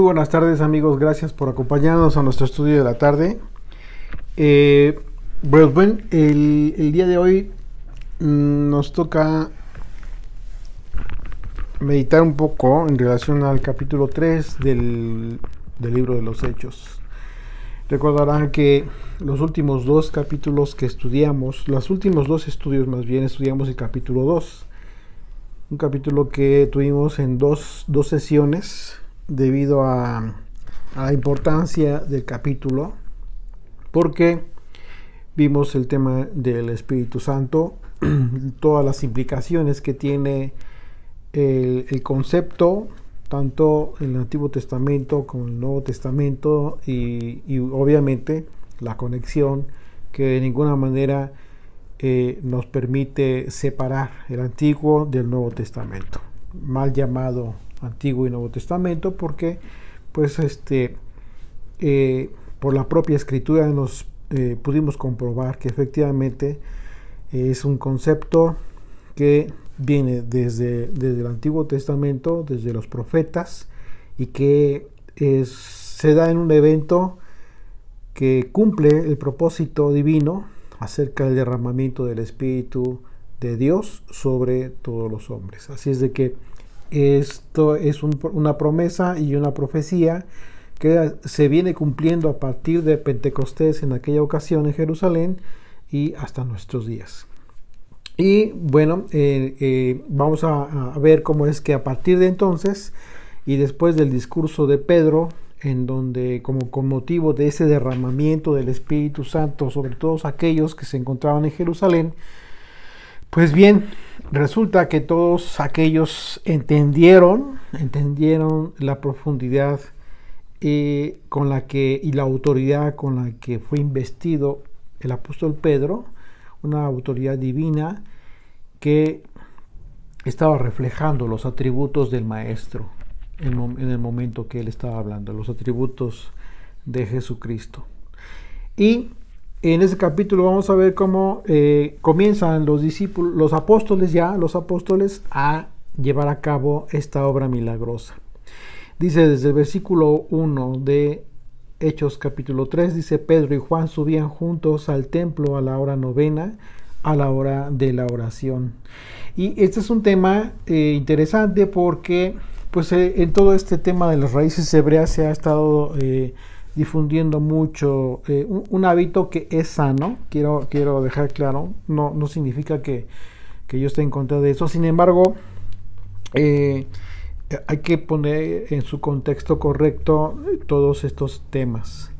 buenas tardes, amigos, gracias por acompañarnos a nuestro estudio de la tarde. Pues bueno, el día de hoy nos toca meditar un poco en relación al capítulo 3 del libro de los Hechos. Recordarán que los últimos dos capítulos que estudiamos, los últimos dos estudios más bien, estudiamos el capítulo 2. Un capítulo que tuvimos en dos sesiones debido a la importancia del capítulo, porque vimos el tema del Espíritu Santo, todas las implicaciones que tiene el concepto, tanto en el Antiguo Testamento como en el Nuevo Testamento, y obviamente la conexión que de ninguna manera nos permite separar el Antiguo del Nuevo Testamento, mal llamado Antiguo y Nuevo Testamento, porque pues por la propia escritura nos pudimos comprobar que efectivamente es un concepto que viene desde el Antiguo Testamento, desde los profetas, y que se da en un evento que cumple el propósito divino acerca del derramamiento del Espíritu de Dios sobre todos los hombres. Así es de que esto es una promesa y una profecía que se viene cumpliendo a partir de Pentecostés en aquella ocasión en Jerusalén y hasta nuestros días. Y bueno, vamos a ver cómo es que a partir de entonces y después del discurso de Pedro, en donde como con motivo de ese derramamiento del Espíritu Santo sobre todos aquellos que se encontraban en Jerusalén, pues bien, resulta que todos aquellos entendieron la profundidad con la que y la autoridad con la que fue investido el apóstol Pedro, una autoridad divina que estaba reflejando los atributos del Maestro en el momento que él estaba hablando, los atributos de Jesucristo. Y en ese capítulo vamos a ver cómo comienzan los apóstoles a llevar a cabo esta obra milagrosa. Dice desde el versículo 1 de Hechos capítulo 3, dice: Pedro y Juan subían juntos al templo a la hora novena, a la hora de la oración. Y este es un tema interesante porque pues en todo este tema de las raíces hebreas se ha estado difundiendo mucho un hábito que es sano. Quiero dejar claro, no significa que yo esté en contra de eso. Sin embargo, hay que poner en su contexto correcto todos estos temas.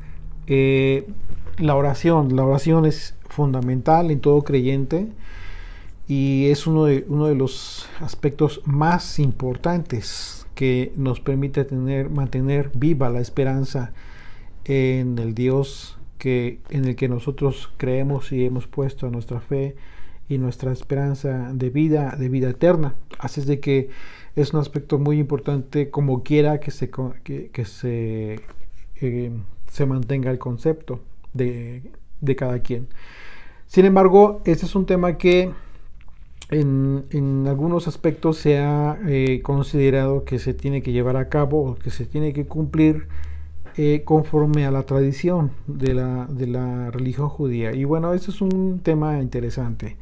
La oración es fundamental en todo creyente y es uno de los aspectos más importantes que nos permite mantener viva la esperanza en el Dios en el que nosotros creemos y hemos puesto nuestra fe y nuestra esperanza de vida eterna. Así es de que es un aspecto muy importante como quiera que se mantenga el concepto de cada quien. Sin embargo, este es un tema que en algunos aspectos se ha considerado que se tiene que llevar a cabo o que se tiene que cumplir conforme a la tradición de la religión judía. Y bueno, este es un tema interesante.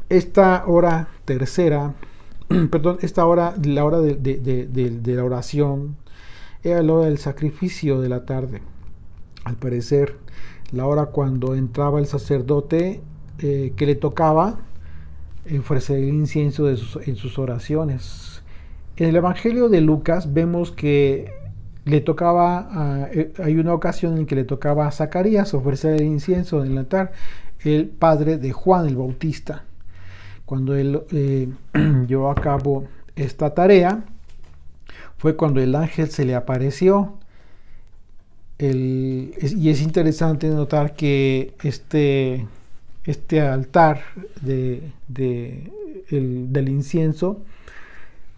Esta hora tercera, la hora de la oración, era la hora del sacrificio de la tarde. Al parecer, la hora cuando entraba el sacerdote que le tocaba ofrecer el incienso en sus oraciones. En el Evangelio de Lucas vemos que le tocaba, hay una ocasión en que le tocaba a Zacarías ofrecer el incienso en el altar, el padre de Juan el Bautista. Cuando él llevó a cabo esta tarea, fue cuando el ángel se le apareció. Y es interesante notar que este altar del incienso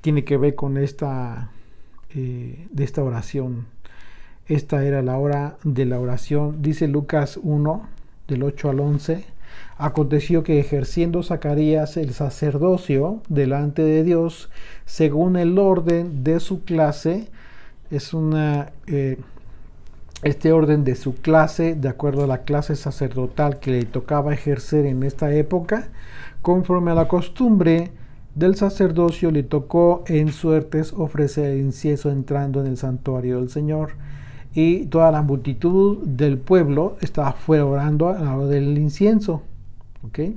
tiene que ver con esta oración. Esta era la hora de la oración. Dice Lucas 1, del 8 al 11. Aconteció que ejerciendo Zacarías el sacerdocio delante de Dios, según el orden de su clase, este orden de su clase, de acuerdo a la clase sacerdotal que le tocaba ejercer en esta época, conforme a la costumbre del sacerdocio, le tocó en suertes ofrecer incienso entrando en el santuario del Señor. Y toda la multitud del pueblo estaba fuera orando a la hora del incienso. ¿Okay?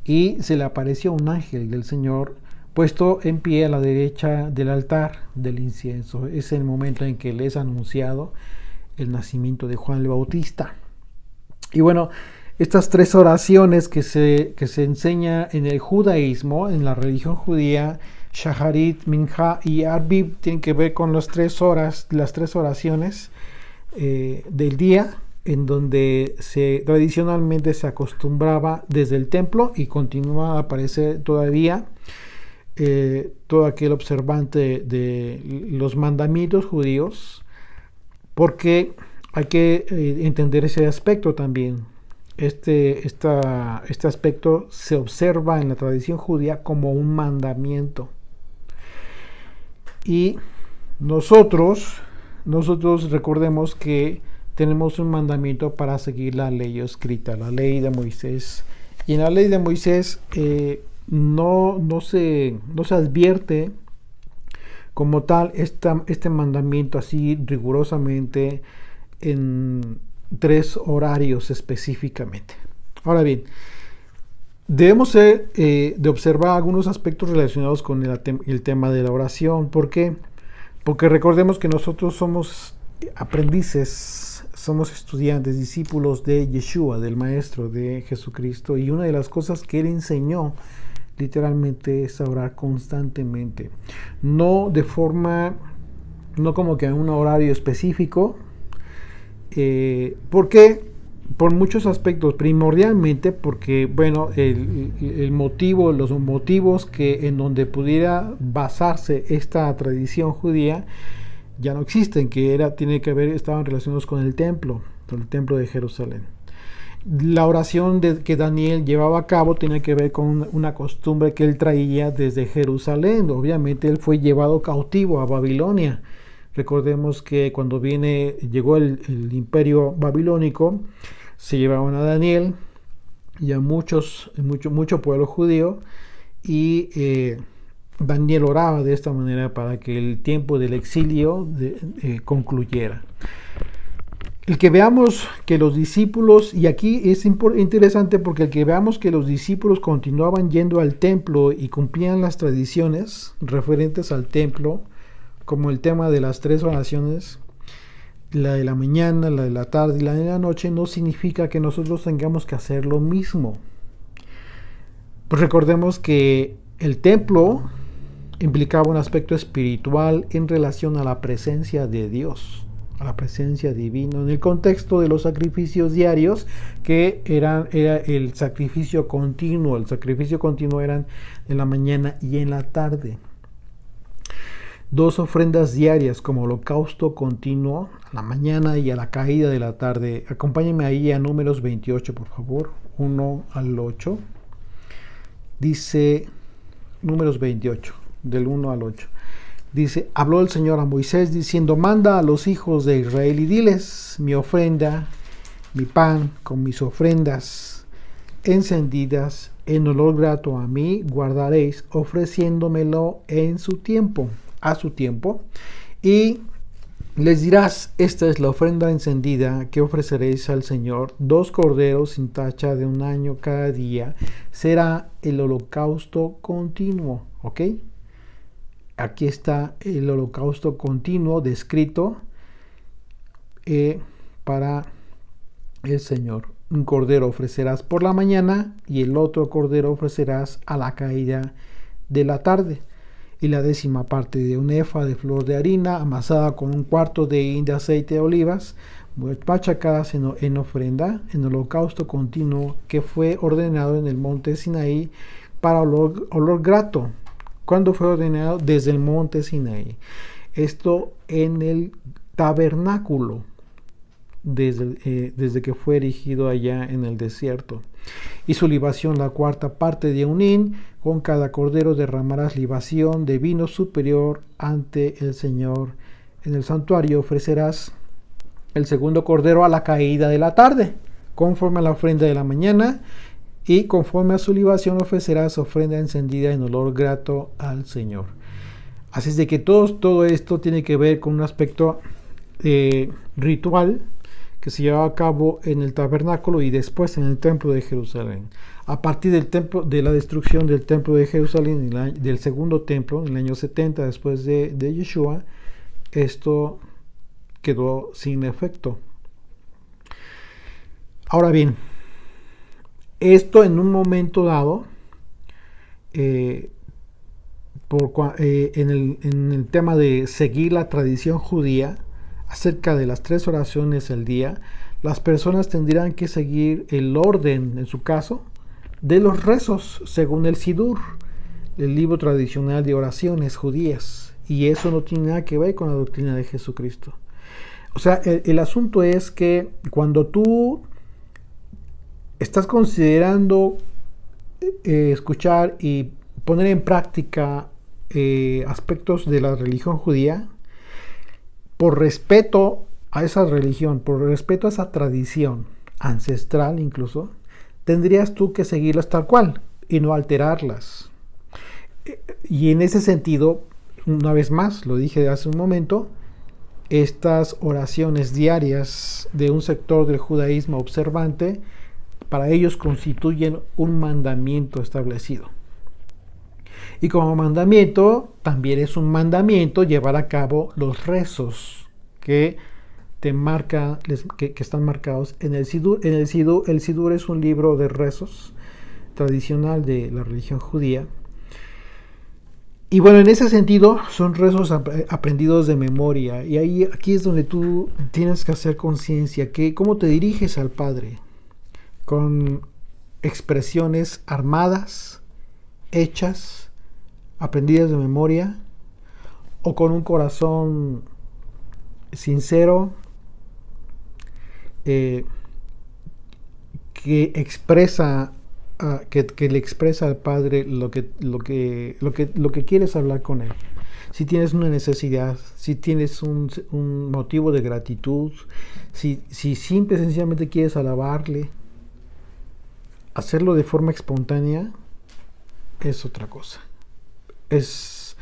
Y se le apareció un ángel del Señor puesto en pie a la derecha del altar del incienso. Es el momento en que les ha anunciado el nacimiento de Juan el Bautista. Y bueno, estas tres oraciones que se enseña en el judaísmo, en la religión judía, Shaharit, Minja y Arbib, tienen que ver con las tres oraciones del día, en donde tradicionalmente se acostumbraba desde el templo y continúa a aparecer todavía todo aquel observante de los mandamientos judíos, porque hay que entender ese aspecto también. Este aspecto se observa en la tradición judía como un mandamiento. Y nosotros recordemos que tenemos un mandamiento para seguir la ley escrita, la ley de Moisés. Y en la ley de Moisés no se advierte como tal este mandamiento así rigurosamente en tres horarios específicamente. Ahora bien, debemos de observar algunos aspectos relacionados con el tema de la oración. ¿Por qué? Porque recordemos que nosotros somos aprendices, somos estudiantes, discípulos de Yeshua, del Maestro, de Jesucristo, y una de las cosas que Él enseñó literalmente es orar constantemente, no como que en un horario específico, porque por muchos aspectos, primordialmente porque, bueno, los motivos en donde pudiera basarse esta tradición judía ya no existen, estaban relacionados con el templo de Jerusalén. La oración que Daniel llevaba a cabo tenía que ver con una costumbre que él traía desde Jerusalén. Obviamente él fue llevado cautivo a Babilonia. Recordemos que cuando llegó el imperio babilónico, se llevaban a Daniel y a mucho pueblo judío, y Daniel oraba de esta manera para que el tiempo del exilio concluyera. El que veamos que los discípulos, y aquí es interesante porque el que veamos que los discípulos continuaban yendo al templo y cumplían las tradiciones referentes al templo, como el tema de las tres oraciones, la de la mañana, la de la tarde y la de la noche, no significa que nosotros tengamos que hacer lo mismo. Pues recordemos que el templo implicaba un aspecto espiritual en relación a la presencia de Dios, a la presencia divina, en el contexto de los sacrificios diarios, que era el sacrificio continuo. El sacrificio continuo eran en la mañana y en la tarde. 2 ofrendas diarias como holocausto continuo a la mañana y a la caída de la tarde. Acompáñenme ahí a Números 28, por favor, 1 al 8. Dice Números 28, del 1 al 8. Dice: habló el Señor a Moisés diciendo: manda a los hijos de Israel y diles: mi ofrenda, mi pan con mis ofrendas encendidas en olor grato a mí guardaréis, ofreciéndomelo a su tiempo, y les dirás: esta es la ofrenda encendida que ofreceréis al Señor, 2 corderos sin tacha de 1 año cada día, será el holocausto continuo. ¿Ok? Aquí está el holocausto continuo descrito para el Señor. Un cordero ofrecerás por la mañana y el otro cordero ofrecerás a la caída de la tarde. Y la 10ª parte de un efa de flor de harina amasada con 1/4 de hin de aceite de olivas, machacadas en ofrenda, en holocausto continuo, que fue ordenado en el monte Sinaí para olor grato. ¿Cuándo fue ordenado? Desde el monte Sinaí. Esto en el tabernáculo, desde que fue erigido allá en el desierto. Y su libación la cuarta parte de un hin. Con cada cordero derramarás libación de vino superior ante el Señor. En el santuario ofrecerás el segundo cordero a la caída de la tarde, conforme a la ofrenda de la mañana, y conforme a su libación ofrecerás ofrenda encendida en olor grato al Señor. Así es de que todo esto tiene que ver con un aspecto ritual que se llevaba a cabo en el tabernáculo y después en el templo de Jerusalén. A partir de la destrucción del templo de Jerusalén, del segundo templo, en el año 70 después de Yeshua, esto quedó sin efecto. Ahora bien, esto en un momento dado, en el tema de seguir la tradición judía acerca de las 3 oraciones al día, las personas tendrían que seguir el orden, en su caso, de los rezos según el Sidur, el libro tradicional de oraciones judías, y eso no tiene nada que ver con la doctrina de Jesucristo. O sea, el asunto es que cuando tú estás considerando escuchar y poner en práctica aspectos de la religión judía, por respeto a esa religión, por respeto a esa tradición ancestral incluso, tendrías tú que seguirlas tal cual y no alterarlas. Y en ese sentido, una vez más, lo dije hace un momento, estas oraciones diarias de un sector del judaísmo observante, para ellos constituyen un mandamiento establecido. Y como mandamiento, también es un mandamiento llevar a cabo los rezos que están marcados en el Sidur. El Sidur es un libro de rezos tradicional de la religión judía. Y bueno, en ese sentido son rezos aprendidos de memoria. Y aquí es donde tú tienes que hacer conciencia que cómo te diriges al Padre, con expresiones armadas, hechas, aprendidas de memoria, o con un corazón sincero que expresa que le expresa al Padre lo que quieres hablar con Él. Si tienes una necesidad, si tienes un motivo de gratitud, si simple y sencillamente quieres alabarle, hacerlo de forma espontánea es otra cosa. Es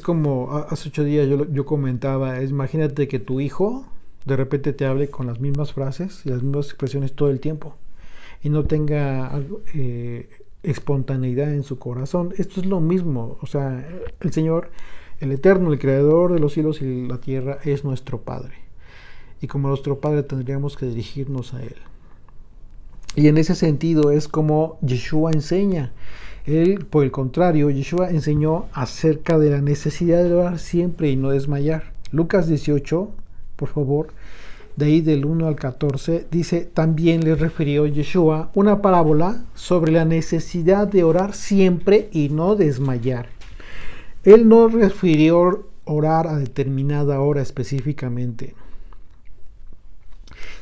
como hace 8 días yo comentaba, imagínate que tu hijo de repente te hable con las mismas frases y las mismas expresiones todo el tiempo y no tenga espontaneidad en su corazón. Esto es lo mismo. O sea, el Señor, el Eterno, el Creador de los cielos y la tierra, es nuestro Padre. Y como nuestro Padre tendríamos que dirigirnos a Él. Y en ese sentido es como Yeshua enseña. Él, por el contrario, Yeshua enseñó acerca de la necesidad de orar siempre y no desmayar. Lucas 18, por favor, de ahí del 1 al 14, dice, también le refirió Yeshua una parábola sobre la necesidad de orar siempre y no desmayar. Él no refirió orar a determinada hora específicamente,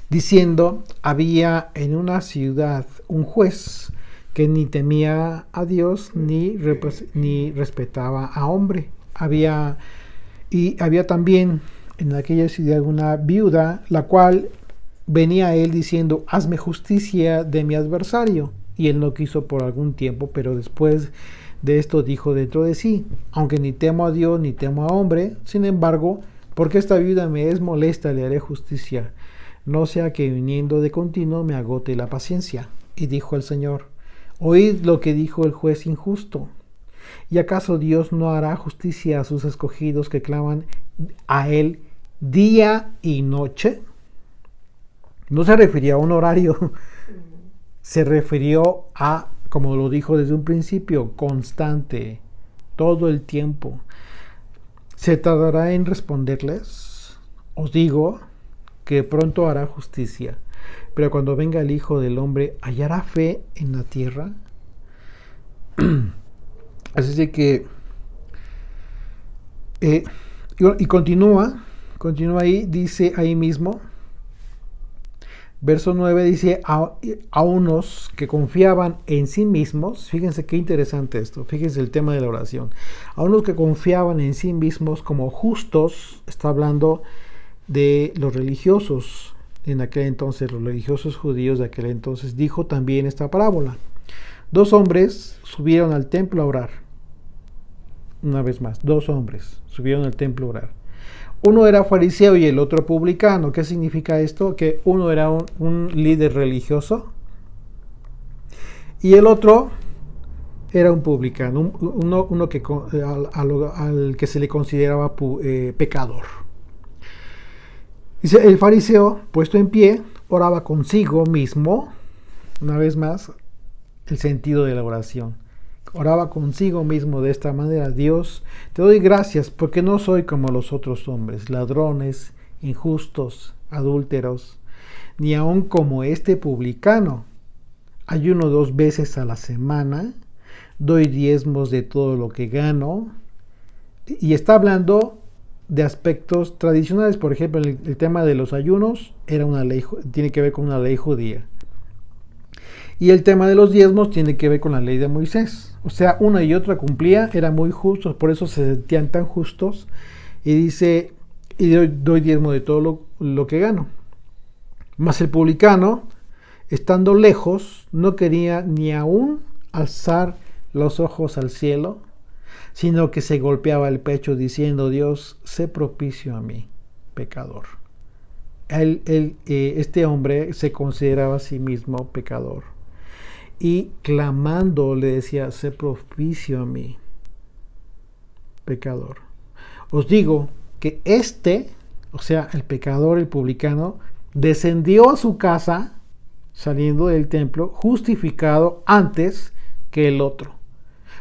diciendo, había en una ciudad un juez que ni temía a Dios ni respetaba a hombre. Había también en aquella ciudad una viuda, la cual venía a él diciendo, hazme justicia de mi adversario. Y él no quiso por algún tiempo, pero después de esto dijo dentro de sí, aunque ni temo a Dios ni temo a hombre, sin embargo, porque esta viuda me es molesta, le haré justicia, no sea que viniendo de continuo me agote la paciencia. Y dijo el Señor, oíd lo que dijo el juez injusto. ¿Y acaso Dios no hará justicia a sus escogidos que claman a Él día y noche? No se refería a un horario, se refirió a, como lo dijo desde un principio, constante, todo el tiempo. ¿Se tardará en responderles? Os digo que pronto hará justicia. Pero cuando venga el Hijo del Hombre, ¿hallará fe en la tierra? Así de que y continúa ahí, dice ahí mismo, Verso 9 dice, a unos que confiaban en sí mismos, fíjense qué interesante esto, fíjense el tema de la oración, a unos que confiaban en sí mismos como justos, está hablando de los religiosos en aquel entonces, los religiosos judíos de aquel entonces, dijo también esta parábola. Dos hombres subieron al templo a orar. Una vez más, dos hombres subieron al templo a orar. Uno era fariseo y el otro publicano. ¿Qué significa esto? Que uno era un líder religioso y el otro era un publicano, uno que, al que se le consideraba pecador. Dice, el fariseo, puesto en pie, oraba consigo mismo. Una vez más, el sentido de la oración. Oraba consigo mismo de esta manera: Dios, te doy gracias porque no soy como los otros hombres, ladrones, injustos, adúlteros, ni aun como este publicano. Ayuno 2 veces a la semana, doy diezmos de todo lo que gano. Y está hablando de aspectos tradicionales. Por ejemplo, el tema de los ayunos era una ley, tiene que ver con una ley judía. Y el tema de los diezmos tiene que ver con la ley de Moisés. O sea, una y otra cumplía, eran muy justos, por eso se sentían tan justos. Y dice, y doy diezmo de todo lo que gano. Mas el publicano, estando lejos, no quería ni aún alzar los ojos al cielo, sino que se golpeaba el pecho diciendo: Dios, sé propicio a mí, pecador. Este hombre se consideraba a sí mismo pecador. Y clamando le decía: sé propicio a mí, pecador. Os digo que o sea, el pecador, el publicano, descendió a su casa, saliendo del templo, justificado antes que el otro.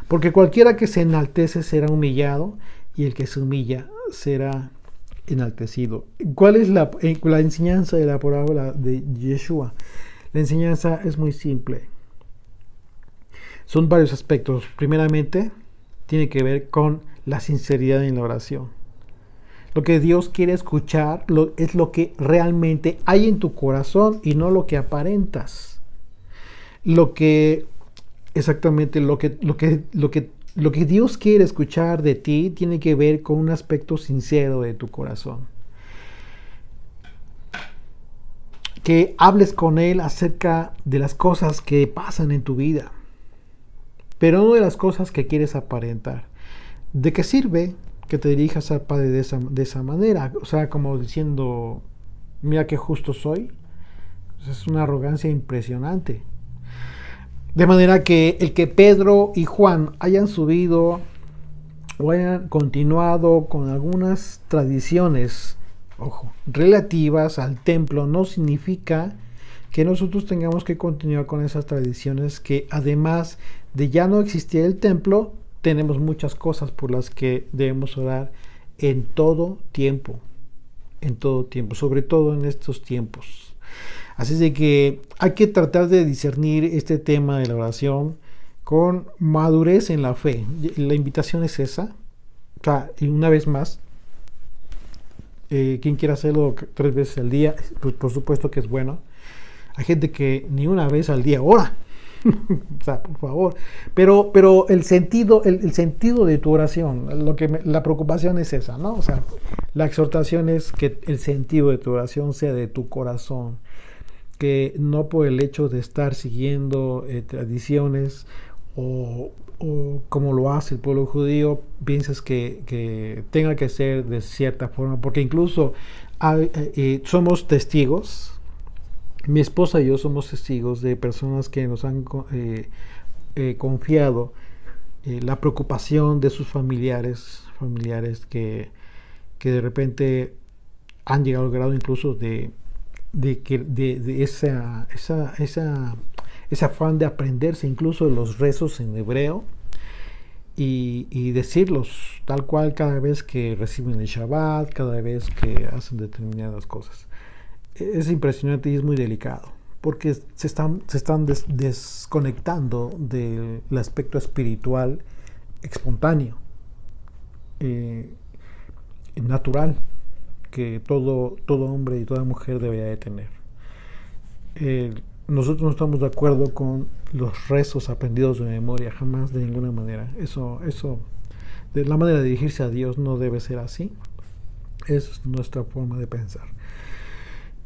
Porque cualquiera que se enaltece será humillado, y el que se humilla será enaltecido. ¿Cuál es la enseñanza de la parábola de Yeshua? La enseñanza es muy simple. Son varios aspectos. Primeramente, tiene que ver con la sinceridad en la oración. Lo que Dios quiere escuchar es lo que realmente hay en tu corazón y no lo que aparentas. Exactamente lo que Dios quiere escuchar de ti tiene que ver con un aspecto sincero de tu corazón. Que hables con Él acerca de las cosas que pasan en tu vida, pero no de las cosas que quieres aparentar. ¿De qué sirve que te dirijas al Padre de esa manera? O sea, como diciendo: mira qué justo soy. Es una arrogancia impresionante. De manera que el que Pedro y Juan hayan subido o hayan continuado con algunas tradiciones, ojo, relativas al templo, no significa que nosotros tengamos que continuar con esas tradiciones, que además de ya no existir el templo, tenemos muchas cosas por las que debemos orar en todo tiempo, sobre todo en estos tiempos. Así es de que hay que tratar de discernir este tema de la oración con madurez en la fe. La invitación es esa. O sea, y una vez más, quien quiera hacerlo 3 veces al día, pues por supuesto que es bueno. Hay gente que ni una vez al día ora. O sea, por favor. Pero el sentido de tu oración, la preocupación es esa, ¿no? O sea, la exhortación es que el sentido de tu oración sea de tu corazón, que no por el hecho de estar siguiendo tradiciones o como lo hace el pueblo judío, piensas que tenga que ser de cierta forma, porque incluso somos testigos. Mi esposa y yo somos testigos de personas que nos han confiado la preocupación de sus familiares que de repente han llegado al grado incluso de ese afán de aprenderse incluso los rezos en hebreo y decirlos tal cual cada vez que reciben el Shabbat, cada vez que hacen determinadas cosas. Es impresionante y es muy delicado, porque se están desconectando del aspecto espiritual espontáneo, natural, que todo hombre y toda mujer debería de tener. nosotros no estamos de acuerdo con los rezos aprendidos de memoria, jamás, de ninguna manera. Eso, de la manera de dirigirse a Dios no debe ser así. Es nuestra forma de pensar.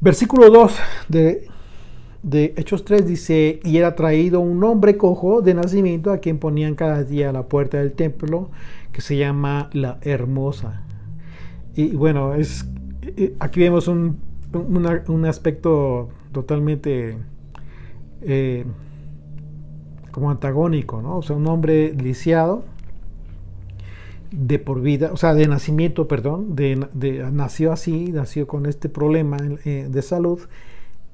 Versículo 2 de Hechos 3 dice: y era traído un hombre cojo de nacimiento, a quien ponían cada día a la puerta del templo, que se llama La Hermosa. Y bueno, aquí vemos un aspecto totalmente como antagónico, ¿no? O sea, un hombre lisiado de por vida, o sea, de nacimiento, perdón, nació así, nació con este problema de salud,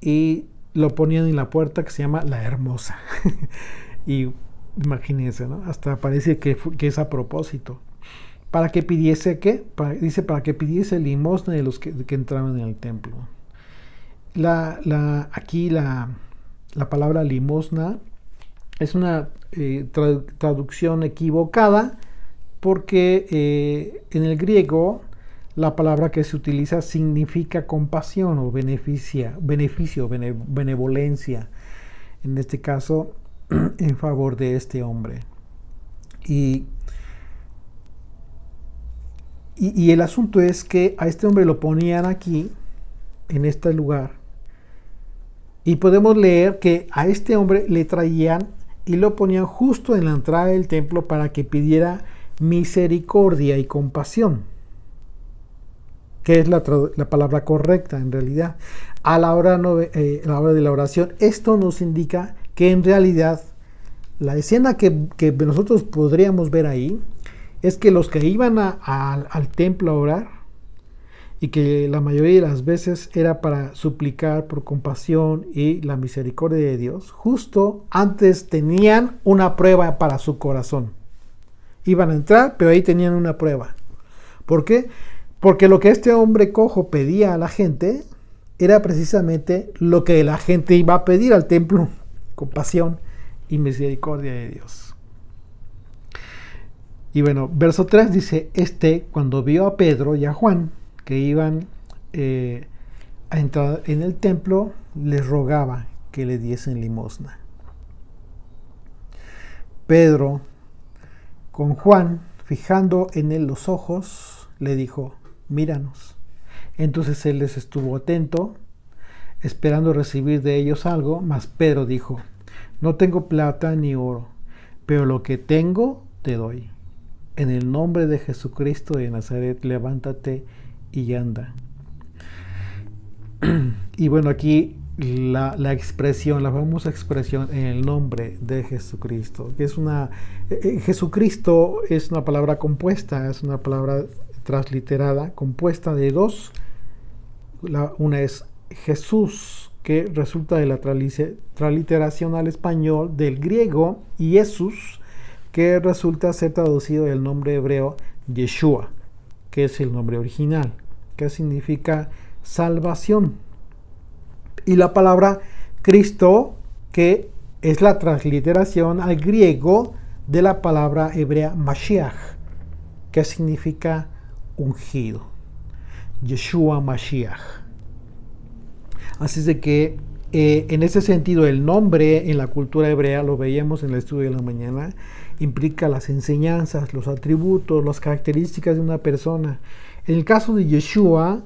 y lo ponían en la puerta, que se llama La Hermosa. Y imagínense, ¿no? Hasta parece que es a propósito. Para que pidiese, ¿qué? Dice, para que pidiese limosna de los que entraban en el templo. Aquí la palabra limosna es una traducción equivocada, porque en el griego la palabra que se utiliza significa compasión o beneficio, benevolencia, en este caso en favor de este hombre. Y el asunto es que a este hombre lo ponían aquí, en este lugar, y podemos leer que a este hombre le traían y lo ponían justo en la entrada del templo para que pidiera misericordia y compasión, que es la palabra correcta en realidad. A la hora de la oración, esto nos indica que en realidad la escena que nosotros podríamos ver ahí es que los que iban al templo a orar, y que la mayoría de las veces era para suplicar por compasión y la misericordia de Dios, justo antes tenían una prueba para su corazón. Iban a entrar, pero ahí tenían una prueba. ¿Por qué? Porque lo que este hombre cojo pedía a la gente era precisamente lo que la gente iba a pedir al templo: compasión y misericordia de Dios. Y bueno, verso 3 dice: cuando vio a Pedro y a Juan que iban a entrar en el templo, les rogaba que le diesen limosna. Pedro, con Juan, fijando en él los ojos, le dijo: míranos. Entonces él les estuvo atento, esperando recibir de ellos algo, mas Pedro dijo: no tengo plata ni oro, pero lo que tengo te doy. En el nombre de Jesucristo de Nazaret, levántate y anda. Y bueno, aquí la famosa expresión en el nombre de Jesucristo, que es Jesucristo es una palabra compuesta, es una palabra transliterada, compuesta de dos. Una es Jesús, que resulta de la transliteración al español del griego, y Jesús, que resulta ser traducido del nombre hebreo Yeshua, que es el nombre original, que significa salvación. Y la palabra Cristo, que es la transliteración al griego de la palabra hebrea Mashiach, que significa ungido. Yeshua Mashiach. Así es de que en ese sentido el nombre en la cultura hebrea, lo veíamos en el estudio de la mañana, implica las enseñanzas, los atributos, las características de una persona. En el caso de Yeshua,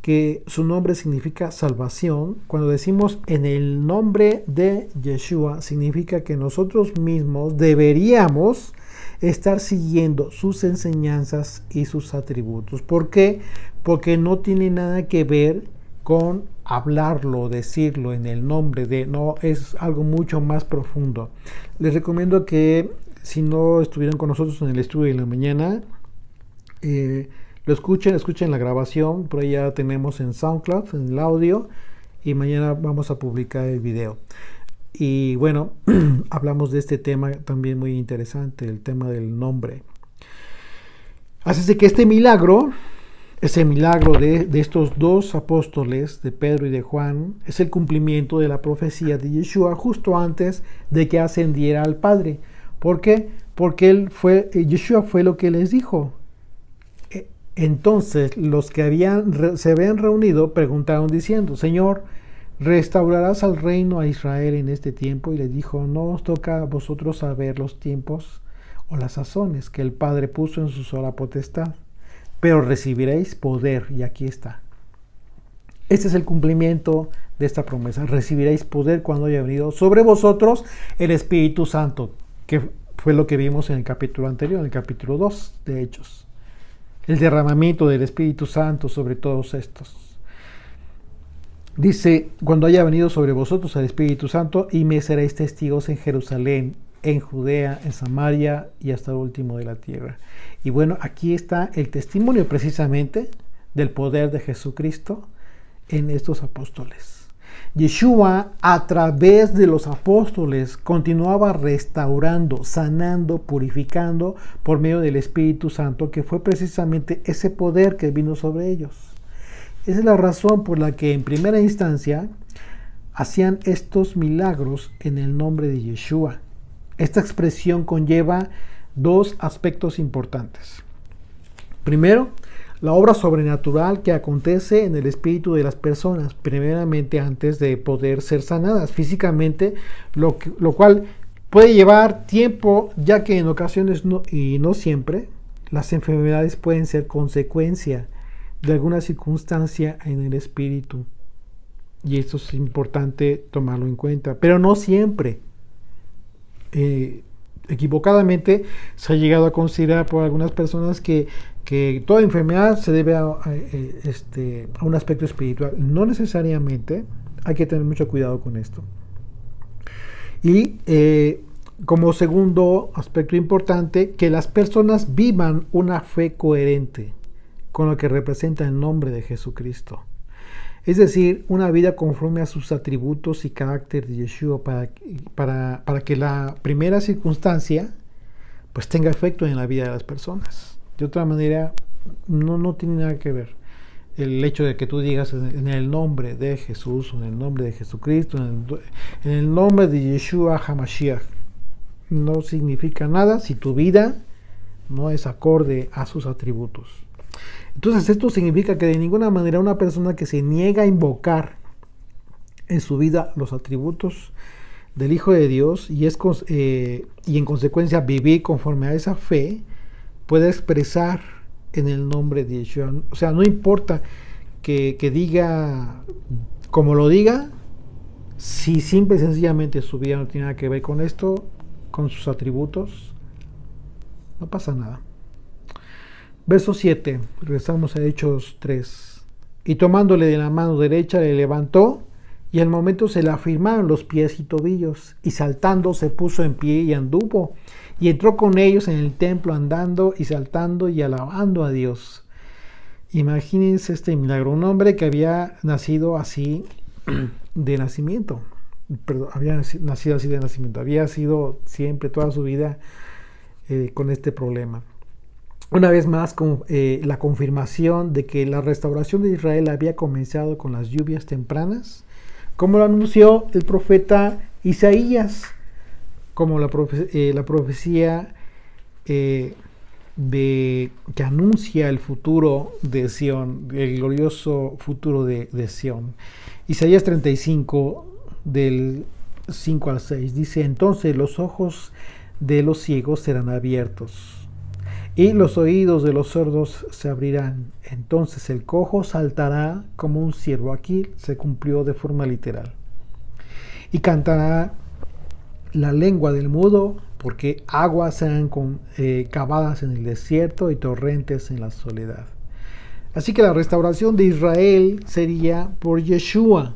que su nombre significa salvación, cuando decimos en el nombre de Yeshua, significa que nosotros mismos deberíamos estar siguiendo sus enseñanzas y sus atributos. ¿Por qué? Porque no tiene nada que ver con hablarlo, decirlo en el nombre de, no, es algo mucho más profundo. Les recomiendo que, si no estuvieron con nosotros en el estudio de la mañana, lo escuchen la grabación. Por ahí ya tenemos en SoundCloud, en el audio, y mañana vamos a publicar el video. Y bueno, hablamos de este tema también muy interesante, el tema del nombre. Así es de que este milagro, ese milagro de estos dos apóstoles, de Pedro y de Juan, es el cumplimiento de la profecía de Yeshua justo antes de que ascendiera al Padre. ¿Por qué? Porque Yeshua fue lo que les dijo. Entonces los que se habían reunido preguntaron diciendo: Señor, ¿Restaurarás al reino a Israel en este tiempo? Y le dijo, no os toca a vosotros saber los tiempos o las sazones que el Padre puso en su sola potestad, pero recibiréis poder, y aquí está. Este es el cumplimiento de esta promesa. Recibiréis poder cuando haya venido sobre vosotros el Espíritu Santo, que fue lo que vimos en el capítulo anterior, en el capítulo 2 de Hechos. El derramamiento del Espíritu Santo sobre todos estos. Dice, cuando haya venido sobre vosotros el Espíritu Santo, y me seréis testigos en Jerusalén, en Judea, en Samaria y hasta el último de la tierra. Y bueno, aquí está el testimonio precisamente del poder de Jesucristo en estos apóstoles. Yeshua, a través de los apóstoles, continuaba restaurando, sanando, purificando por medio del Espíritu Santo, que fue precisamente ese poder que vino sobre ellos. Esa es la razón por la que en primera instancia hacían estos milagros en el nombre de Yeshua. Esta expresión conlleva dos aspectos importantes. Primero, la obra sobrenatural que acontece en el espíritu de las personas, primeramente antes de poder ser sanadas físicamente, lo cual puede llevar tiempo, ya que en ocasiones y no siempre, las enfermedades pueden ser consecuencia de alguna circunstancia en el espíritu. Y esto es importante tomarlo en cuenta, pero no siempre. Equivocadamente se ha llegado a considerar por algunas personas que toda enfermedad se debe a un aspecto espiritual. No necesariamente, hay que tener mucho cuidado con esto. Y como segundo aspecto importante, que las personas vivan una fe coherente con lo que representa el nombre de Jesucristo. Es decir, una vida conforme a sus atributos y carácter de Yeshua para que la primera circunstancia pues tenga efecto en la vida de las personas. De otra manera, no tiene nada que ver el hecho de que tú digas en el nombre de Jesús, o en el nombre de Jesucristo, en el nombre de Yeshua HaMashiach. No significa nada si tu vida no es acorde a sus atributos. Entonces esto significa que de ninguna manera una persona que se niega a invocar en su vida los atributos del Hijo de Dios y en consecuencia vivir conforme a esa fe, puede expresar en el nombre de Yeshua. O sea, no importa que diga como lo diga, si simple y sencillamente su vida no tiene nada que ver con esto, con sus atributos, no pasa nada. Verso 7, regresamos a Hechos 3. Y tomándole de la mano derecha le levantó, y al momento se le afirmaron los pies y tobillos, y saltando se puso en pie y anduvo, y entró con ellos en el templo andando y saltando y alabando a Dios. Imagínense este milagro, un hombre que había nacido así de nacimiento, había nacido así de nacimiento, había sido siempre toda su vida con este problema. Una vez más, la confirmación de que la restauración de Israel había comenzado con las lluvias tempranas, como lo anunció el profeta Isaías, como la profecía que anuncia el futuro de Sión, el glorioso futuro de Sión. Isaías 35, del 5 al 6, dice, entonces los ojos de los ciegos serán abiertos, y los oídos de los sordos se abrirán. Entonces el cojo saltará como un ciervo. Aquí se cumplió de forma literal. Y cantará la lengua del mudo, porque aguas serán cavadas en el desierto y torrentes en la soledad. Así que la restauración de Israel sería por Yeshua,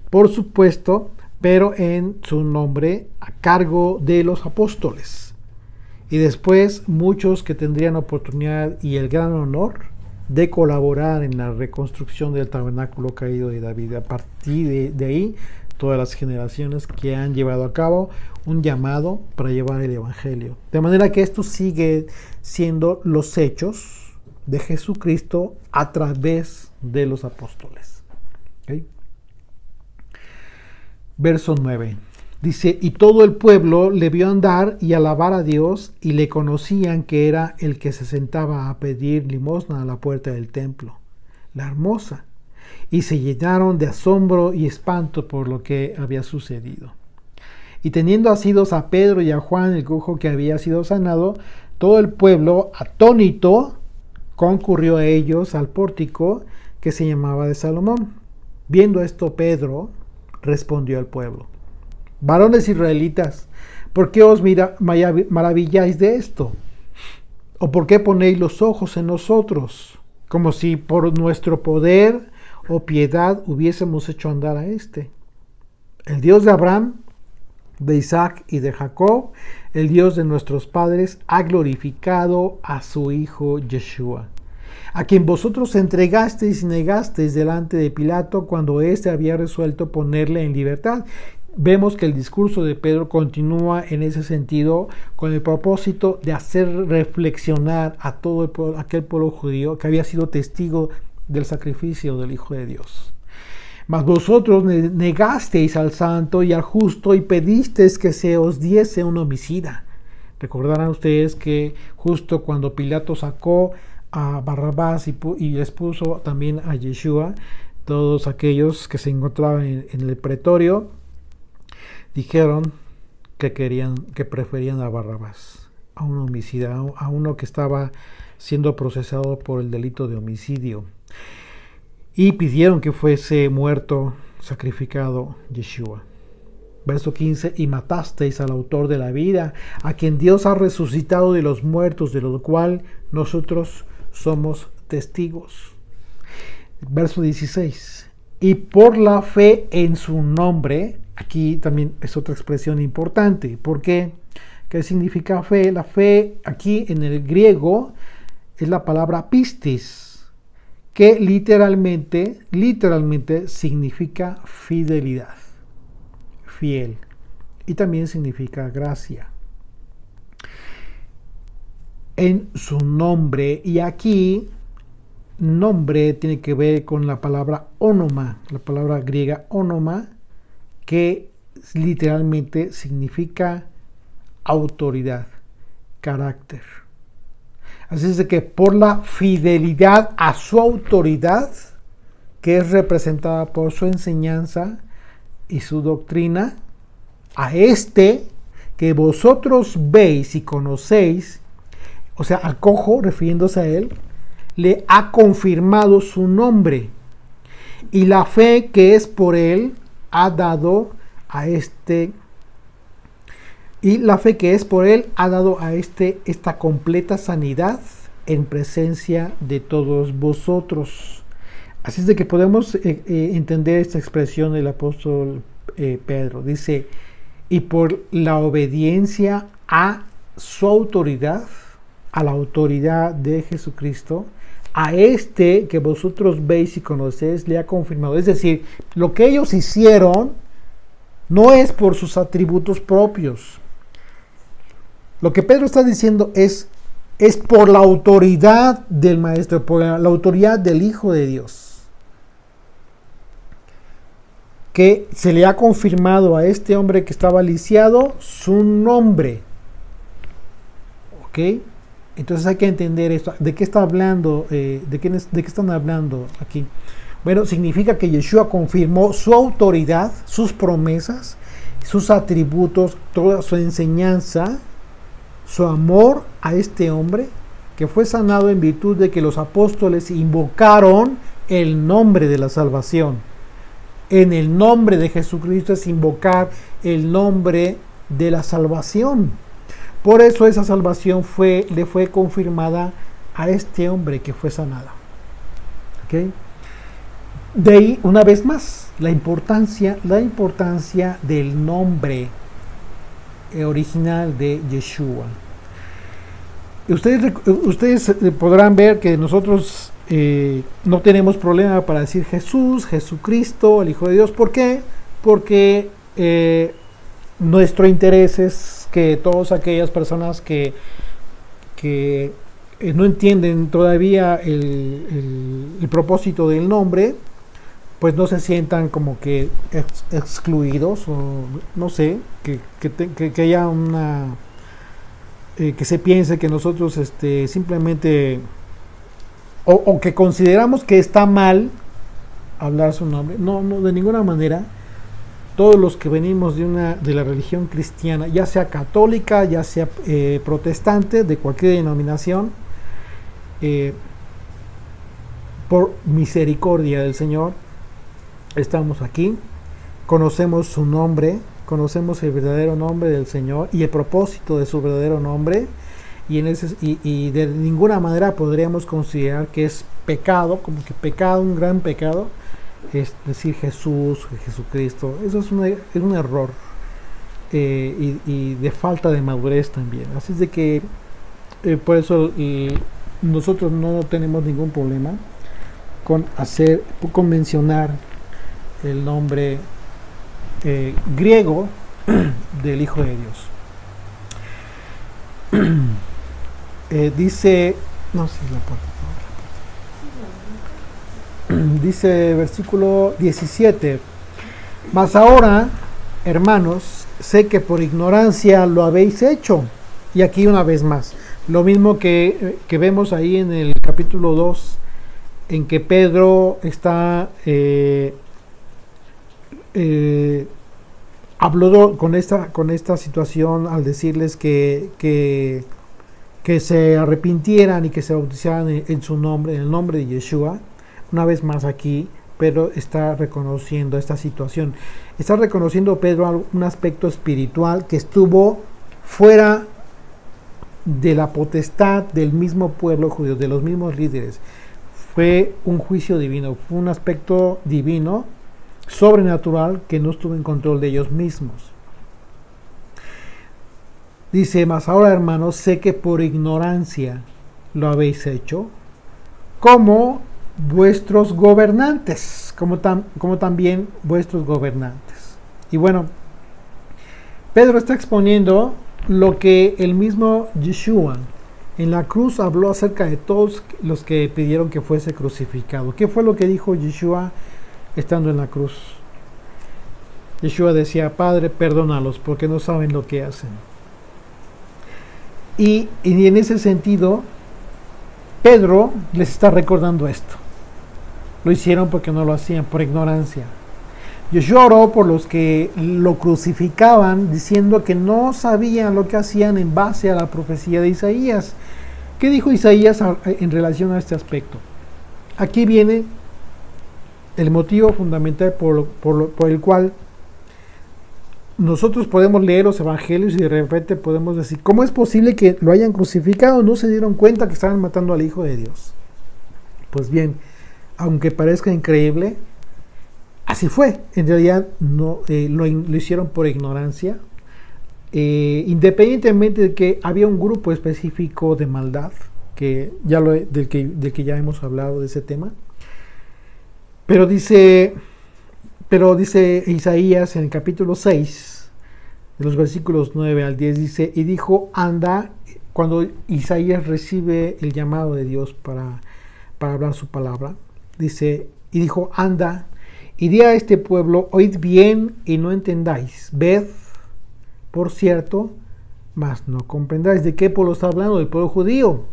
por supuesto, pero en su nombre a cargo de los apóstoles. Y después muchos que tendrían oportunidad y el gran honor de colaborar en la reconstrucción del tabernáculo caído de David. A partir de ahí, todas las generaciones que han llevado a cabo un llamado para llevar el Evangelio. De manera que esto sigue siendo los hechos de Jesucristo a través de los apóstoles. ¿Okay? Verso 9. Dice, y todo el pueblo le vio andar y alabar a Dios, y le conocían que era el que se sentaba a pedir limosna a la puerta del templo, la hermosa. y se llenaron de asombro y espanto por lo que había sucedido. Y teniendo asidos a Pedro y a Juan, el cojo que había sido sanado, todo el pueblo, atónito, concurrió a ellos al pórtico que se llamaba de Salomón. Viendo esto, Pedro respondió al pueblo: varones israelitas, ¿por qué os maravilláis de esto? ¿O por qué ponéis los ojos en nosotros, como si por nuestro poder o piedad hubiésemos hecho andar a este? El Dios de Abraham, de Isaac y de Jacob, el Dios de nuestros padres, ha glorificado a su Hijo Yeshua, a quien vosotros entregasteis y negasteis delante de Pilato cuando éste había resuelto ponerle en libertad. Vemos que el discurso de Pedro continúa en ese sentido con el propósito de hacer reflexionar a todo aquel pueblo judío que había sido testigo del sacrificio del Hijo de Dios. Mas vosotros negasteis al santo y al justo y pedisteis que se os diese un homicida. Recordarán ustedes que justo cuando Pilato sacó a Barrabás y les puso también a Yeshua, todos aquellos que se encontraban en el pretorio dijeron que preferían a Barrabás, a un homicida, a uno que estaba siendo procesado por el delito de homicidio. Y pidieron que fuese muerto, sacrificado Yeshua. Verso 15: y matasteis al autor de la vida, a quien Dios ha resucitado de los muertos, de lo cual nosotros somos testigos. Verso 16: y por la fe en su nombre. Aquí también es otra expresión importante. ¿Por qué? ¿Qué significa fe? La fe aquí en el griego es la palabra pistis, que literalmente significa fidelidad, fiel, y también significa gracia. En su nombre, y aquí nombre tiene que ver con la palabra ónoma, la palabra griega ónoma, que literalmente significa autoridad, carácter. Así es de que por la fidelidad a su autoridad, que es representada por su enseñanza y su doctrina, a este que vosotros veis y conocéis, o sea, al cojo, refiriéndose a él, le ha confirmado su nombre, y la fe que es por él ha dado a este, esta completa sanidad en presencia de todos vosotros. Así es de que podemos entender esta expresión del apóstol Pedro. Dice: y por la obediencia a su autoridad, a la autoridad de Jesucristo, a este que vosotros veis y conocéis, le ha confirmado. Es decir, lo que ellos hicieron no es por sus atributos propios. Lo que Pedro está diciendo es por la autoridad del Maestro, por la autoridad del Hijo de Dios, que se le ha confirmado a este hombre que estaba lisiado su nombre. ¿Ok? Entonces hay que entender esto. ¿De qué está hablando? ¿De qué están hablando aquí? Bueno, significa que Yeshua confirmó su autoridad, sus promesas, sus atributos, toda su enseñanza, su amor a este hombre que fue sanado en virtud de que los apóstoles invocaron el nombre de la salvación. En el nombre de Jesucristo es invocar el nombre de la salvación. Por eso esa salvación le fue confirmada a este hombre que fue sanado. ¿Okay? De ahí, una vez más, la importancia del nombre original de Yeshua. Ustedes podrán ver que nosotros no tenemos problema para decir Jesús, Jesucristo, el Hijo de Dios. ¿Por qué? Porque nuestro interés es que todas aquellas personas que no entienden todavía el propósito del nombre, pues no se sientan como que excluidos, o no sé, que haya una que se piense que nosotros simplemente o que consideramos que está mal hablar su nombre. No, no, de ninguna manera. Todos los que venimos de la religión cristiana, ya sea católica, ya sea protestante, de cualquier denominación, por misericordia del Señor, estamos aquí, conocemos su nombre, conocemos el verdadero nombre del Señor y el propósito de su verdadero nombre, y de ninguna manera podríamos considerar que es pecado, como que pecado, un gran pecado, es decir Jesús, Jesucristo. Eso es un error, y de falta de madurez también. Así es de que por eso nosotros no tenemos ningún problema con mencionar el nombre griego del Hijo de Dios. Dice, no sé si la puedo. Dice versículo 17: mas ahora, hermanos, sé que por ignorancia lo habéis hecho. Y aquí una vez más, lo mismo que vemos ahí en el capítulo 2, en que Pedro está habló con esta situación al decirles que se arrepintieran y que se bautizaran en su nombre, en el nombre de Yeshua. Una vez más aquí, Pedro está reconociendo esta situación. Está reconociendo Pedro un aspecto espiritual que estuvo fuera de la potestad del mismo pueblo judío, de los mismos líderes. Fue un juicio divino, fue un aspecto divino, sobrenatural, que no estuvo en control de ellos mismos. Dice, mas ahora, hermanos, sé que por ignorancia lo habéis hecho, como vuestros gobernantes, como también vuestros gobernantes. Y bueno, Pedro está exponiendo lo que el mismo Yeshua en la cruz habló acerca de todos los que pidieron que fuese crucificado. ¿Qué fue lo que dijo Yeshua estando en la cruz? Yeshua decía, Padre, perdónalos porque no saben lo que hacen. Y en ese sentido, Pedro les está recordando esto. Lo hicieron porque no lo hacían, por ignorancia. Yeshua oró por los que lo crucificaban, diciendo que no sabían lo que hacían en base a la profecía de Isaías. ¿Qué dijo Isaías en relación a este aspecto? Aquí viene el motivo fundamental por el cual nosotros podemos leer los evangelios y de repente podemos decir, ¿cómo es posible que lo hayan crucificado? ¿No se dieron cuenta que estaban matando al Hijo de Dios? Pues bien, aunque parezca increíble, así fue. En realidad no, lo hicieron por ignorancia, independientemente de que había un grupo específico de maldad, del que ya hemos hablado de ese tema. Pero dice Isaías en el capítulo 6, de los versículos 9 al 10, dice, y dijo, anda, cuando Isaías recibe el llamado de Dios para hablar su palabra, dice, y dijo, anda, y di a este pueblo, oíd bien y no entendáis, ved, por cierto, mas no comprendáis. ¿De qué pueblo está hablando? Del pueblo judío.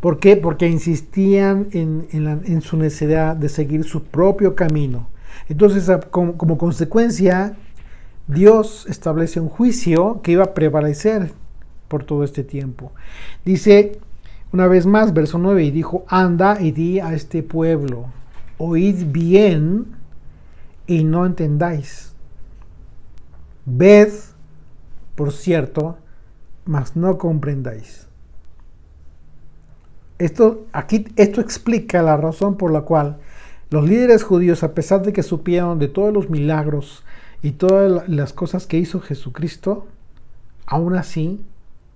¿Por qué? Porque insistían en su necesidad de seguir su propio camino. Entonces, como consecuencia, Dios establece un juicio que iba a prevalecer por todo este tiempo. Dice, una vez más, verso 9, y dijo, anda y di a este pueblo, oíd bien y no entendáis. Ved, por cierto, mas no comprendáis. Esto explica la razón por la cual los líderes judíos, a pesar de que supieron de todos los milagros y todas las cosas que hizo Jesucristo, aún así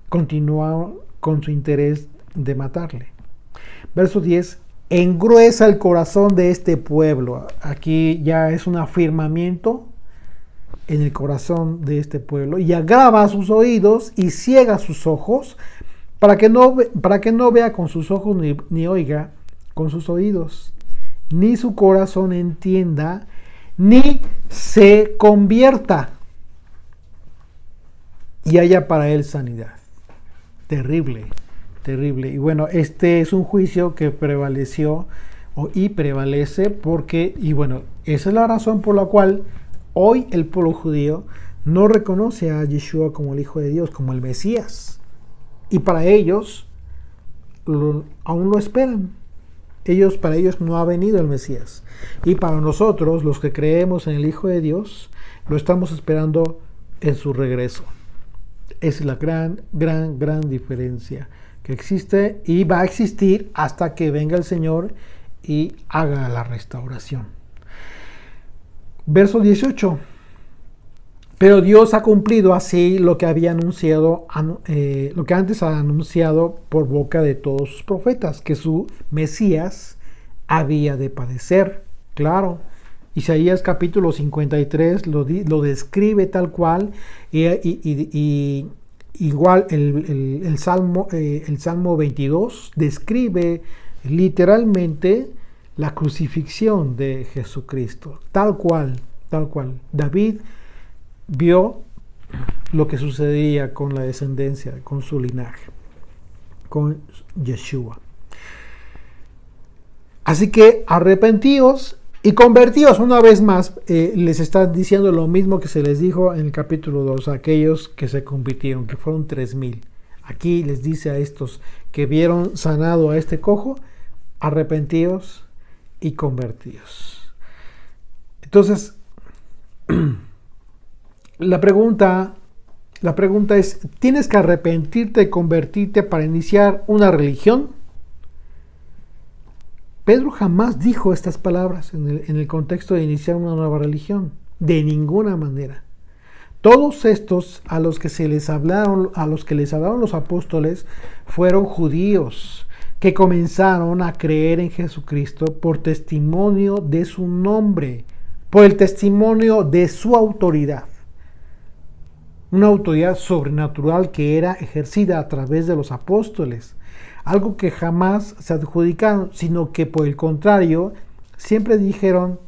continuaron con su interés de matarle. Verso 10, engruesa el corazón de este pueblo. Aquí ya es un afirmamiento en el corazón de este pueblo, y agrava sus oídos y ciega sus ojos, para que no vea con sus ojos ni oiga con sus oídos, ni su corazón entienda, ni se convierta y haya para él sanidad. Terrible, terrible. Y bueno, este es un juicio que prevaleció, y prevalece porque, y bueno, esa es la razón por la cual hoy el pueblo judío no reconoce a Yeshua como el Hijo de Dios, como el Mesías. Y para ellos, aún lo esperan. Para ellos no ha venido el Mesías. Y para nosotros, los que creemos en el Hijo de Dios, lo estamos esperando en su regreso. Esa es la gran diferencia que existe y va a existir hasta que venga el Señor y haga la restauración. Verso 18. Pero Dios ha cumplido así lo que había anunciado, lo que antes ha anunciado por boca de todos sus profetas, que su Mesías había de padecer. Claro, Isaías capítulo 53 lo describe tal cual, y igual el Salmo 22 describe literalmente la crucifixión de Jesucristo, tal cual. David vio lo que sucedía con la descendencia, con su linaje, con Yeshua. Así que arrepentíos y convertíos. Una vez más, les está diciendo lo mismo que se les dijo en el capítulo 2 a aquellos que se convirtieron, que fueron 3,000. Aquí les dice a estos que vieron sanado a este cojo: arrepentíos y convertíos. Entonces, la pregunta es, ¿tienes que arrepentirte y convertirte para iniciar una religión? Pedro jamás dijo estas palabras en el contexto de iniciar una nueva religión. De ninguna manera. Todos estos a los que les hablaron los apóstoles fueron judíos que comenzaron a creer en Jesucristo por testimonio de su nombre, por el testimonio de su autoridad. Una autoridad sobrenatural que era ejercida a través de los apóstoles. Algo que jamás se adjudicaron, sino que por el contrario, siempre dirigieron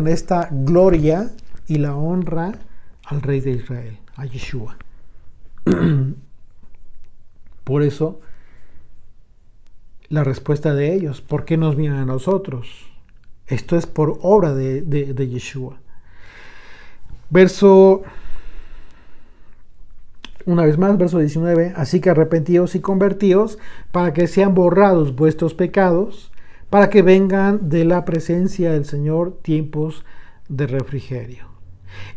esta gloria y la honra al Rey de Israel, a Yeshua. Por eso, la respuesta de ellos: ¿por qué nos miran a nosotros? Esto es por obra de Yeshua. Una vez más, verso 19, así que arrepentíos y convertíos para que sean borrados vuestros pecados, para que vengan de la presencia del Señor tiempos de refrigerio.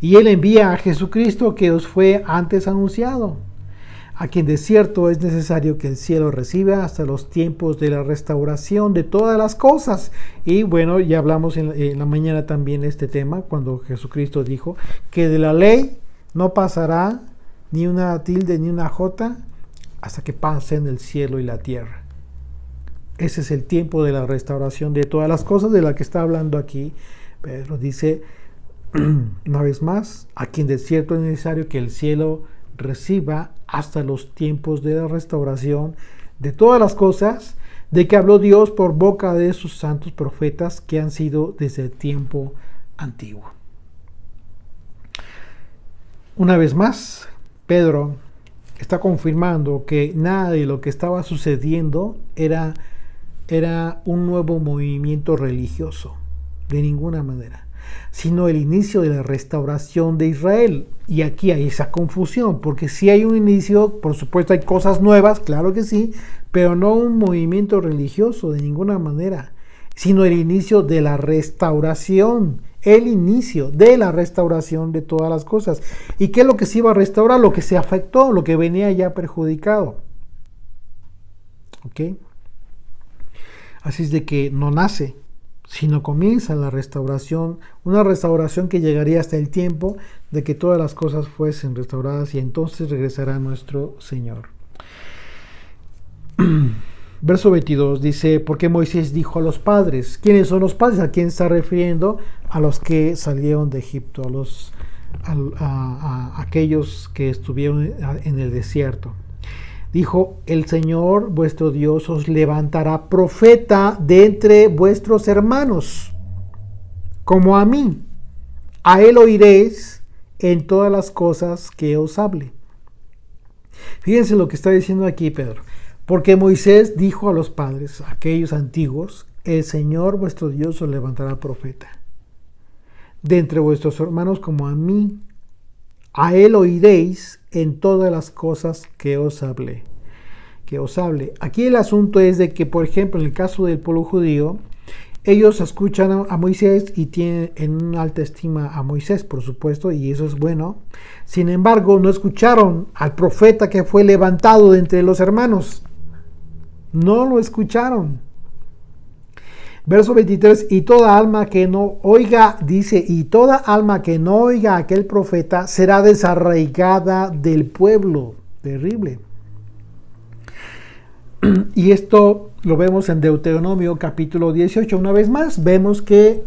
Y Él envía a Jesucristo, que os fue antes anunciado, a quien de cierto es necesario que el cielo reciba hasta los tiempos de la restauración de todas las cosas. Y bueno, ya hablamos en la mañana también de este tema, cuando Jesucristo dijo que de la ley no pasará ni una tilde ni una jota hasta que pasen el cielo y la tierra. Ese es el tiempo de la restauración de todas las cosas de la que está hablando aquí. Pedro dice una vez más, a quien de cierto es necesario que el cielo reciba hasta los tiempos de la restauración de todas las cosas de que habló Dios por boca de sus santos profetas que han sido desde el tiempo antiguo. Una vez más, Pedro está confirmando que nada de lo que estaba sucediendo era un nuevo movimiento religioso, de ninguna manera, sino el inicio de la restauración de Israel. Y aquí hay esa confusión, porque si hay un inicio, por supuesto hay cosas nuevas, claro que sí, pero no un movimiento religioso de ninguna manera, sino el inicio de la restauración, el inicio de la restauración de todas las cosas. ¿Y qué es lo que se iba a restaurar? Lo que se afectó, lo que venía ya perjudicado. ¿Ok? Así es de que no nace, sino comienza la restauración, una restauración que llegaría hasta el tiempo de que todas las cosas fuesen restauradas, y entonces regresará nuestro Señor. Verso 22 dice, porque Moisés dijo a los padres. ¿Quiénes son los padres? ¿A quién está refiriendo? A los que salieron de Egipto, a aquellos que estuvieron en el desierto. Dijo, el Señor vuestro Dios os levantará profeta de entre vuestros hermanos, como a mí. A él oiréis en todas las cosas que os hable. Fíjense lo que está diciendo aquí Pedro. Porque Moisés dijo a los padres, aquellos antiguos, el Señor vuestro Dios os levantará profeta de entre vuestros hermanos como a mí. A él oiréis en todas las cosas que os hable. Aquí el asunto es de que, por ejemplo, en el caso del pueblo judío, ellos escuchan a Moisés y tienen en una alta estima a Moisés, por supuesto, y eso es bueno. Sin embargo, no escucharon al profeta que fue levantado de entre los hermanos. No lo escucharon. Verso 23, y toda alma que no oiga, dice, y toda alma que no oiga a aquel profeta será desarraigada del pueblo. Terrible. Y esto lo vemos en Deuteronomio capítulo 18. Una vez más, vemos que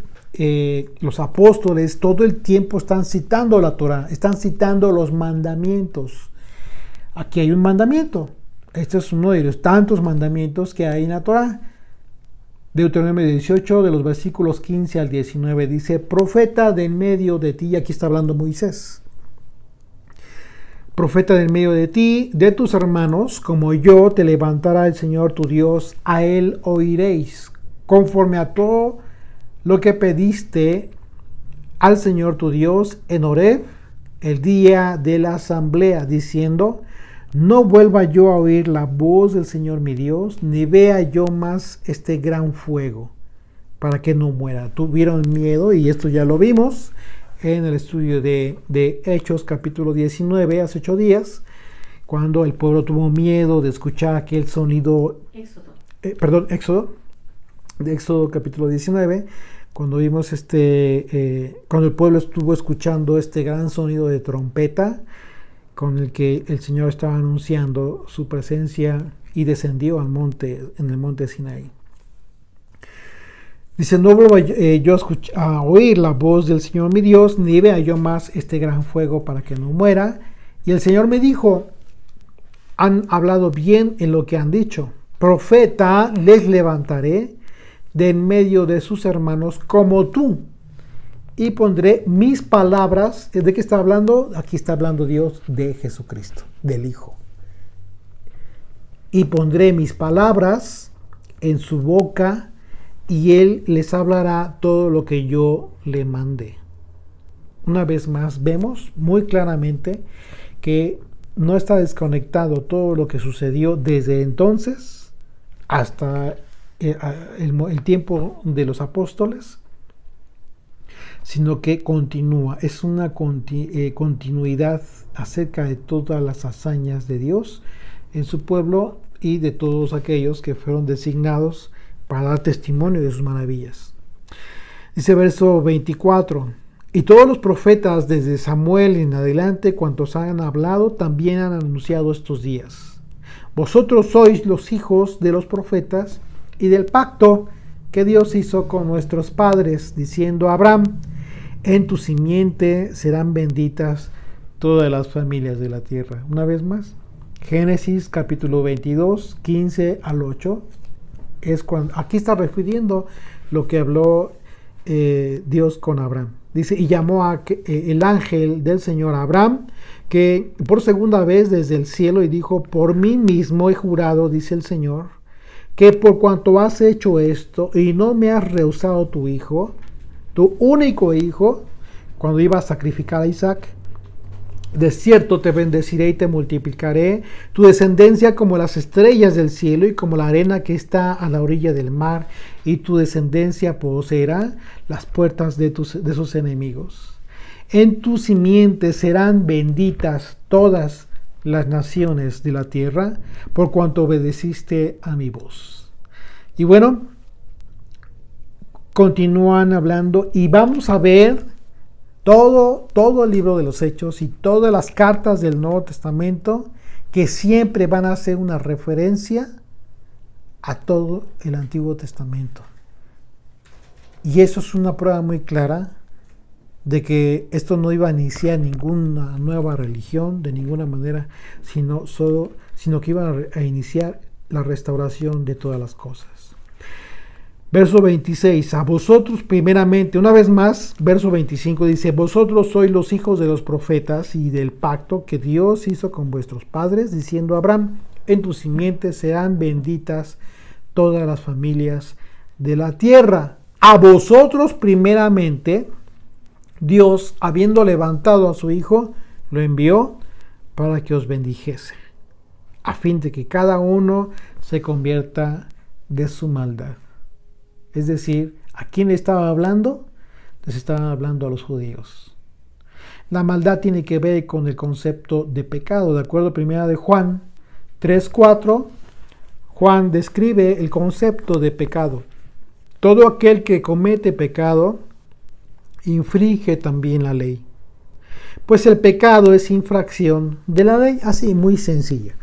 los apóstoles todo el tiempo están citando la Torah, están citando los mandamientos. Aquí hay un mandamiento. Este es uno de los tantos mandamientos que hay en la Torah. Deuteronomio 18, de los versículos 15 al 19, dice, profeta de en medio de ti, y aquí está hablando Moisés. Profeta de en medio de ti, de tus hermanos, como yo, te levantará el Señor tu Dios, a él oiréis, conforme a todo lo que pediste al Señor tu Dios en Horeb, el día de la asamblea, diciendo, no vuelva yo a oír la voz del Señor mi Dios, ni vea yo más este gran fuego, para que no muera. Tuvieron miedo, y esto ya lo vimos en el estudio de Hechos capítulo 19, hace 8 días, cuando el pueblo tuvo miedo de escuchar aquel sonido. Éxodo capítulo 19, cuando vimos cuando el pueblo estuvo escuchando este gran sonido de trompeta, con el que el Señor estaba anunciando su presencia y descendió al monte, en el monte Sinaí. Dice, no vuelva yo a oír la voz del Señor mi Dios, ni vea yo más este gran fuego para que no muera. Y el Señor me dijo, han hablado bien en lo que han dicho. Profeta les levantaré de en medio de sus hermanos como tú. Y pondré mis palabras. ¿De qué está hablando? Aquí está hablando Dios de Jesucristo, del Hijo. Y pondré mis palabras en su boca, y él les hablará todo lo que yo le mandé. Una vez más, vemos muy claramente que no está desconectado todo lo que sucedió desde entonces hasta el tiempo de los apóstoles, sino que continúa, es una continuidad acerca de todas las hazañas de Dios en su pueblo y de todos aquellos que fueron designados para dar testimonio de sus maravillas. Dice verso 24, y todos los profetas desde Samuel en adelante, cuantos han hablado, también han anunciado estos días. Vosotros sois los hijos de los profetas y del pacto que Dios hizo con nuestros padres, diciendo a Abraham, en tu simiente serán benditas todas las familias de la tierra. Una vez más, Génesis capítulo 22, 15 al 8, es cuando, aquí está refiriendo lo que habló Dios con Abraham. Dice, y llamó el ángel del Señor a Abraham, que por segunda vez desde el cielo, y dijo, por mí mismo he jurado, dice el Señor, que por cuanto has hecho esto y no me has rehusado tu hijo, tu único hijo, cuando iba a sacrificar a Isaac, de cierto te bendeciré y te multiplicaré tu descendencia como las estrellas del cielo y como la arena que está a la orilla del mar, y tu descendencia poseerá las puertas de sus enemigos. En tu simiente serán benditas todas las naciones de la tierra, por cuanto obedeciste a mi voz. Y bueno, continúan hablando y vamos a ver todo el libro de los Hechos y todas las cartas del Nuevo Testamento, que siempre van a hacer una referencia a todo el Antiguo Testamento. Y eso es una prueba muy clara de que esto no iba a iniciar ninguna nueva religión de ninguna manera, sino que iba a iniciar la restauración de todas las cosas. Verso 26, a vosotros primeramente, una vez más, verso 25 dice, vosotros sois los hijos de los profetas y del pacto que Dios hizo con vuestros padres, diciendo a Abraham, en tu simiente serán benditas todas las familias de la tierra. A vosotros primeramente, Dios, habiendo levantado a su Hijo, lo envió para que os bendijese, a fin de que cada uno se convierta de su maldad. Es decir, ¿a quién le estaba hablando? Les estaba hablando a los judíos. La maldad tiene que ver con el concepto de pecado. De acuerdo a 1 de Juan 3:4, Juan describe el concepto de pecado. Todo aquel que comete pecado infringe también la ley. Pues el pecado es infracción de la ley, así muy sencilla.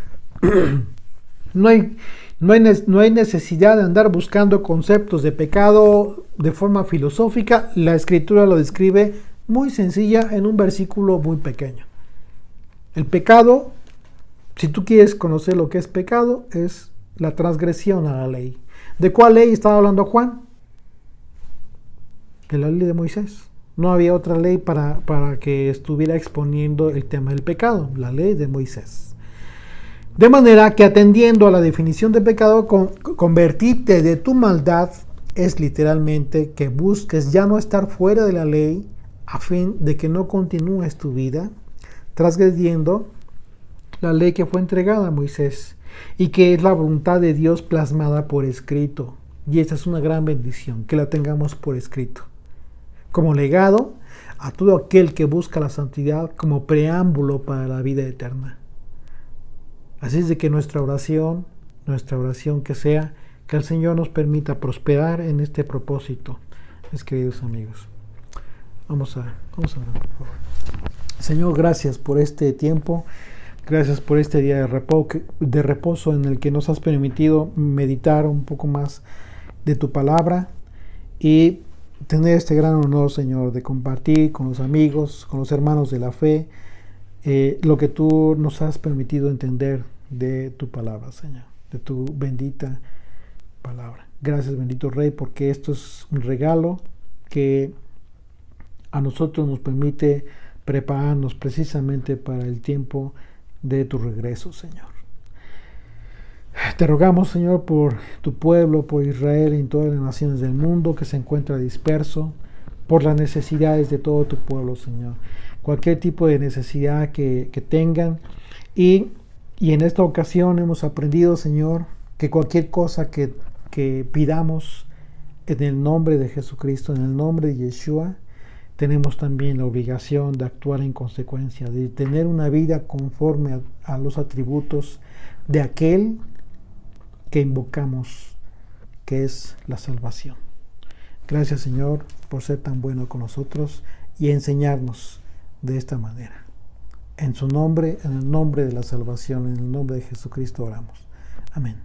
No hay necesidad de andar buscando conceptos de pecado de forma filosófica. La Escritura lo describe muy sencilla en un versículo muy pequeño. El pecado, si tú quieres conocer lo que es pecado, es la transgresión a la ley. ¿De cuál ley estaba hablando Juan? De la ley de Moisés. No había otra ley para que estuviera exponiendo el tema del pecado, la ley de Moisés. De manera que atendiendo a la definición de pecado, convertirte de tu maldad es literalmente que busques ya no estar fuera de la ley a fin de que no continúes tu vida transgrediendo la ley que fue entregada a Moisés y que es la voluntad de Dios plasmada por escrito. Y esta es una gran bendición, que la tengamos por escrito, como legado a todo aquel que busca la santidad como preámbulo para la vida eterna. Así es de que nuestra oración que sea que el Señor nos permita prosperar en este propósito, mis queridos amigos. Vamos a orar, por favor. Señor, gracias por este tiempo, gracias por este día de reposo en el que nos has permitido meditar un poco más de tu palabra y tener este gran honor, Señor, de compartir con los amigos, con los hermanos de la fe, lo que tú nos has permitido entender de tu palabra, Señor, de tu bendita palabra. Gracias, bendito Rey, porque esto es un regalo que a nosotros nos permite prepararnos precisamente para el tiempo de tu regreso, Señor. Te rogamos, Señor, por tu pueblo, por Israel y en todas las naciones del mundo que se encuentra disperso, por las necesidades de todo tu pueblo, Señor. Cualquier tipo de necesidad que tengan. Y en esta ocasión hemos aprendido, Señor, que cualquier cosa que pidamos en el nombre de Jesucristo, en el nombre de Yeshua, tenemos también la obligación de actuar en consecuencia, de tener una vida conforme a los atributos de aquel que invocamos, que es la salvación. Gracias, Señor, por ser tan bueno con nosotros y enseñarnos de esta manera. En su nombre, en el nombre de la salvación, en el nombre de Jesucristo oramos. Amén.